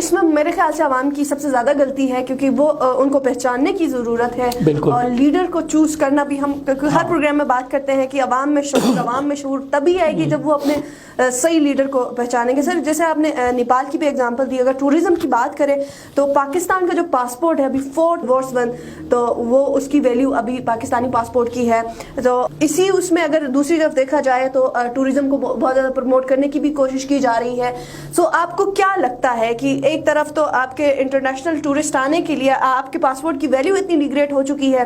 اس میں میرے خیال سے عوام کی سب سے زیادہ غلطی ہے, کیونکہ وہ ان کو پہچاننے کی ضرورت ہے, اور لیڈر کو چوز کرنا بھی. ہم ہر پروگرام میں بات کرتے ہیں کہ عوام میں شعور تبھی آئے گی جب وہ اپنے صحیح لیڈر کو پہچانیں گے. سر جیسے آپ نے نیپال کی بھی ایگزامپل دی, اگر ٹورزم کی بات کریں تو پاکستان کا جو پاسپورٹ ہے ابھی فورٹ وارس ون, تو وہ اس کی ویلیو ابھی پاکستانی پاسپورٹ کی ہے. تو اسی اس میں اگر دوسری طرف دیکھا جائے تو ٹورزم کو بہت زیادہ پروموٹ کرنے کی بھی کوشش کی جا رہی ہے. سو آپ کو کیا لگتا ہے کہ ایک طرف تو آپ کے انٹرنیشنل ٹورسٹ آنے کے لیے آپ کے پاسپورٹ کی ویلیو اتنی ڈیگریڈ ہو چکی ہے,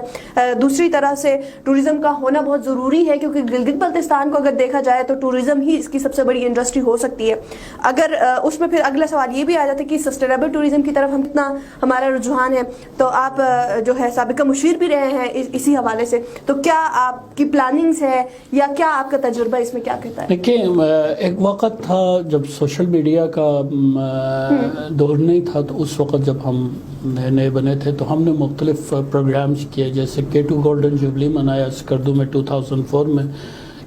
دوسری طرح سے ٹورزم کا ہونا بہت ضروری ہے, کیونکہ گلگت بلتستان کو اگر دیکھا جائے تو ٹورزم ہی اس کی سب سے بڑی انڈسٹری ہو سکتی ہے. اگر اس میں پھر اگلا سوال یہ بھی آ جاتا ہے کہ سسٹینیبل ٹورزم کی طرف ہم کتنا ہمارا رجحان ہے, تو آپ جو ہے سابقہ مشیر بھی رہے ہیں اسی حوالے سے, تو کیا آپ کی پلاننگز ہے یا کیا آپ کا تجربہ اس میں کیا کہتا ہے؟ دیکھیں, ایک وقت تھا جب سوشل میڈیا کا دور نہیں تھا, تو اس وقت جب ہم نئے نئے بنے تھے تو ہم نے مختلف پروگرامز کیے, جیسے K2 گولڈن جوبلی منایا اسکردو میں 2004 میں,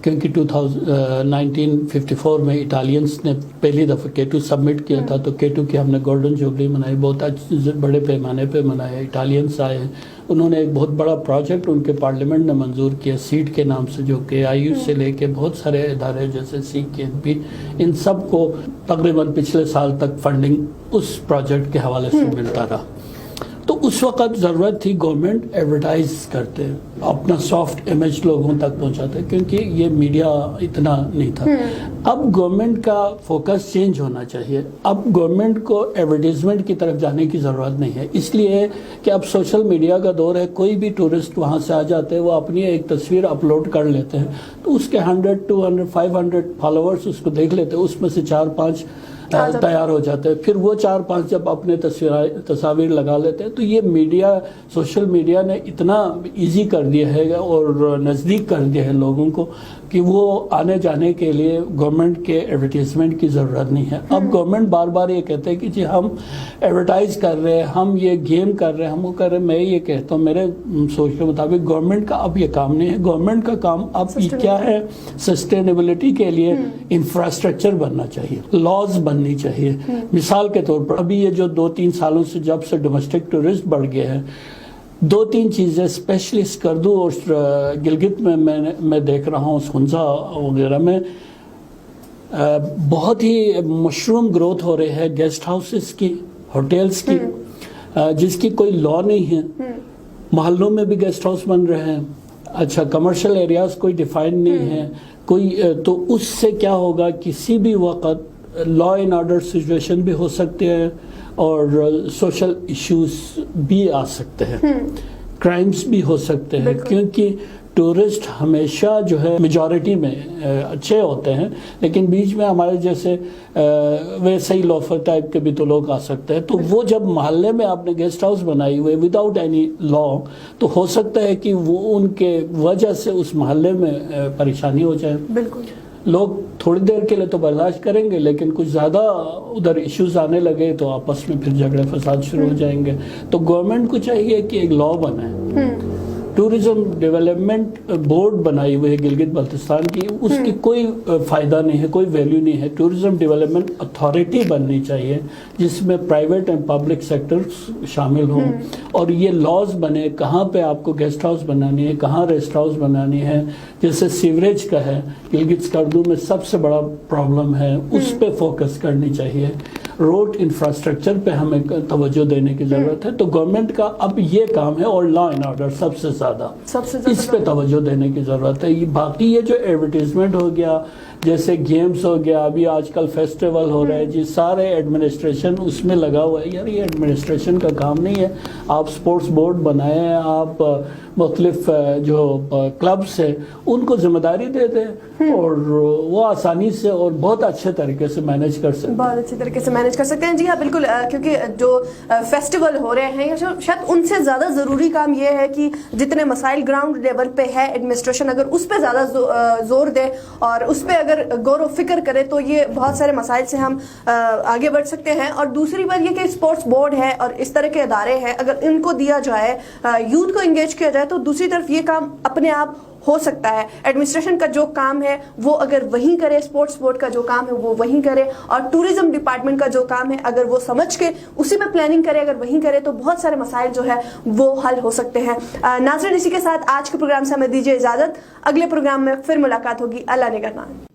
کیونکہ 1954 میں اٹالینس نے پہلی دفعہ K2 سبمٹ کیا تھا, تو K2 کی ہم نے گولڈن جوبلی منائی, بہت بڑے پیمانے پہ منایا. اٹالینس آئے, انہوں نے ایک بہت بڑا پروجیکٹ ان کے پارلیمنٹ نے منظور کیا سیٹ کے نام سے, جو کہ IU سے لے کے بہت سارے ادارے جیسے CKNP, ان سب کو تقریباً پچھلے سال تک فنڈنگ اس پروجیکٹ کے حوالے سے ملتا رہا. تو اس وقت ضرورت تھی گورنمنٹ ایڈورٹائز کرتے, اپنا سافٹ امیج لوگوں تک پہنچاتے, کیونکہ یہ میڈیا اتنا نہیں تھا. اب گورنمنٹ کا فوکس چینج ہونا چاہیے. اب گورنمنٹ کو ایڈورٹیزمنٹ کی طرف جانے کی ضرورت نہیں ہے, اس لیے کہ اب سوشل میڈیا کا دور ہے. کوئی بھی ٹورسٹ وہاں سے آ جاتے ہیں, وہ اپنی ایک تصویر اپلوڈ کر لیتے ہیں, تو اس کے 100 200 500 فالوورز اس کو دیکھ لیتے ہیں, اس میں سے 4-5 تیار ہو جاتے ہیں. پھر وہ 4-5 جب اپنے تصاویر لگا لیتے ہیں, تو یہ میڈیا, سوشل میڈیا نے اتنا ایزی کر دیا ہے اور نزدیک کر دیا ہے لوگوں کو کہ وہ آنے جانے کے لیے گورنمنٹ کے ایڈورٹیزمنٹ کی ضرورت نہیں ہے. اب گورنمنٹ بار بار یہ کہتے ہیں کہ جی ہم ایڈورٹائز کر رہے ہیں, ہم یہ گیم کر رہے ہیں, ہم وہ کر رہے ہیں. میں یہ کہتا ہوں, میرے سوچ کے مطابق گورنمنٹ کا اب یہ کام نہیں ہے. گورنمنٹ کا کام اب کیا ہے, سسٹینیبلٹی کے لیے انفراسٹرکچر بننا چاہیے, لاز بننی چاہیے. مثال کے طور پر ابھی یہ جو 2-3 سالوں سے جب سے ڈومیسٹک ٹورسٹ بڑھ گئے ہیں, 2-3 چیزیں اسپیشلی اسکردو اور گلگت میں دیکھ رہا ہوں, سنزا وغیرہ میں بہت ہی مشروم گروتھ ہو رہی ہے گیسٹ ہاؤسز کی, ہوٹلز کی, جس کی کوئی لا نہیں ہے. محلوں میں بھی گیسٹ ہاؤس بن رہے ہیں. اچھا, کمرشل ایریاز کوئی ڈیفائن نہیں ہے کوئی, تو اس سے کیا ہوگا, کسی بھی وقت لا اینڈ آرڈر سچویشن بھی ہو سکتے ہیں اور سوشل ایشوز بھی آ سکتے ہیں, کرائمز بھی ہو سکتے ہیں, کیونکہ ٹورسٹ ہمیشہ جو ہے میجورٹی میں اچھے ہوتے ہیں, لیکن بیچ میں ہمارے جیسے ویسے ہی لوفر ٹائپ کے بھی تو لوگ آ سکتے ہیں. تو وہ جب محلے میں آپ نے گیسٹ ہاؤس بنائی ہوئے وداؤٹ اینی لا, تو ہو سکتا ہے کہ وہ ان کے وجہ سے اس محلے میں پریشانی ہو جائے. بالکل, لوگ تھوڑی دیر کے لیے تو برداشت کریں گے, لیکن کچھ زیادہ ادھر ایشوز آنے لگے تو آپس میں پھر جھگڑے فساد شروع ہو جائیں گے. تو گورنمنٹ کو چاہیے کہ ایک لا بنائے. ٹورزم ڈیولپمنٹ بورڈ بنائی ہوئی ہے گلگت بلتستان کی, اس کی کوئی فائدہ نہیں ہے, کوئی ویلیو نہیں ہے. ٹورزم ڈیولپمنٹ اتھارٹی بننی چاہیے جس میں پرائیویٹ اینڈ پبلک سیکٹرز شامل ہوں, اور یہ لاز بنے کہاں پہ آپ کو گیسٹ ہاؤس بنانی ہے, کہاں ریسٹ ہاؤس بنانی ہے. جیسے سیوریج کا ہے گلگت اسکردو میں سب سے بڑا پرابلم ہے, اس پہ فوکس کرنی چاہیے. روڈ انفراسٹرکچر پہ ہمیں توجہ دینے کی ضرورت ہے. تو گورنمنٹ کا اب یہ کام ہے, اور لا اینڈ آرڈر سب سے زیادہ اس پہ توجہ دینے کی ضرورت ہے. باقی یہ جو ایڈورٹیزمنٹ ہو گیا, جیسے گیمز ہو گیا, ابھی آج کل فیسٹیول ہو رہے ہیں جی, سارے ایڈمنسٹریشن اس میں لگا ہوا ہے. یار یہ ایڈمنسٹریشن کا کام نہیں ہے. آپ سپورٹس بورڈ بنائیں, آپ مختلف جو کلبس ہیں ان کو ذمہ داری دے دیں, اور وہ آسانی سے اور بہت اچھے طریقے سے مینیج کر سکتے ہیں. بہت اچھے طریقے سے مینیج کر سکتے ہیں. جی ہاں بالکل, کیونکہ جو فیسٹیول ہو رہے ہیں شاید ان سے زیادہ ضروری کام یہ ہے کہ جتنے مسائل گراؤنڈ لیول پہ ہے ایڈمنسٹریشن اگر اس پہ زیادہ زور دے, اور اس پہ اگر اگر غور و فکر کرے تو یہ بہت سارے مسائل سے ہم آگے بڑھ سکتے ہیں. اور دوسری بات یہ کہ اسپورٹس بورڈ ہے اور اس طرح کے ادارے ہیں, اگر ان کو دیا جائے, یوتھ کو انگیج کیا جائے, تو دوسری طرف یہ کام اپنے آپ ہو سکتا ہے. ایڈمنسٹریشن کا جو کام ہے وہ اگر وہیں کرے, اسپورٹس بورڈ کا جو کام ہے وہ وہیں کرے, اور ٹورزم ڈپارٹمنٹ کا جو کام ہے اگر وہ سمجھ کے اسی میں پلاننگ کرے, اگر وہیں کرے, تو بہت سارے مسائل جو ہے وہ حل ہو سکتے ہیں. ناظرین, اسی کے ساتھ آج کے پروگرام سے ہمیں دیجیے اجازت. اگلے پروگرام میں پھر ملاقات ہوگی. اللہ نگہبان.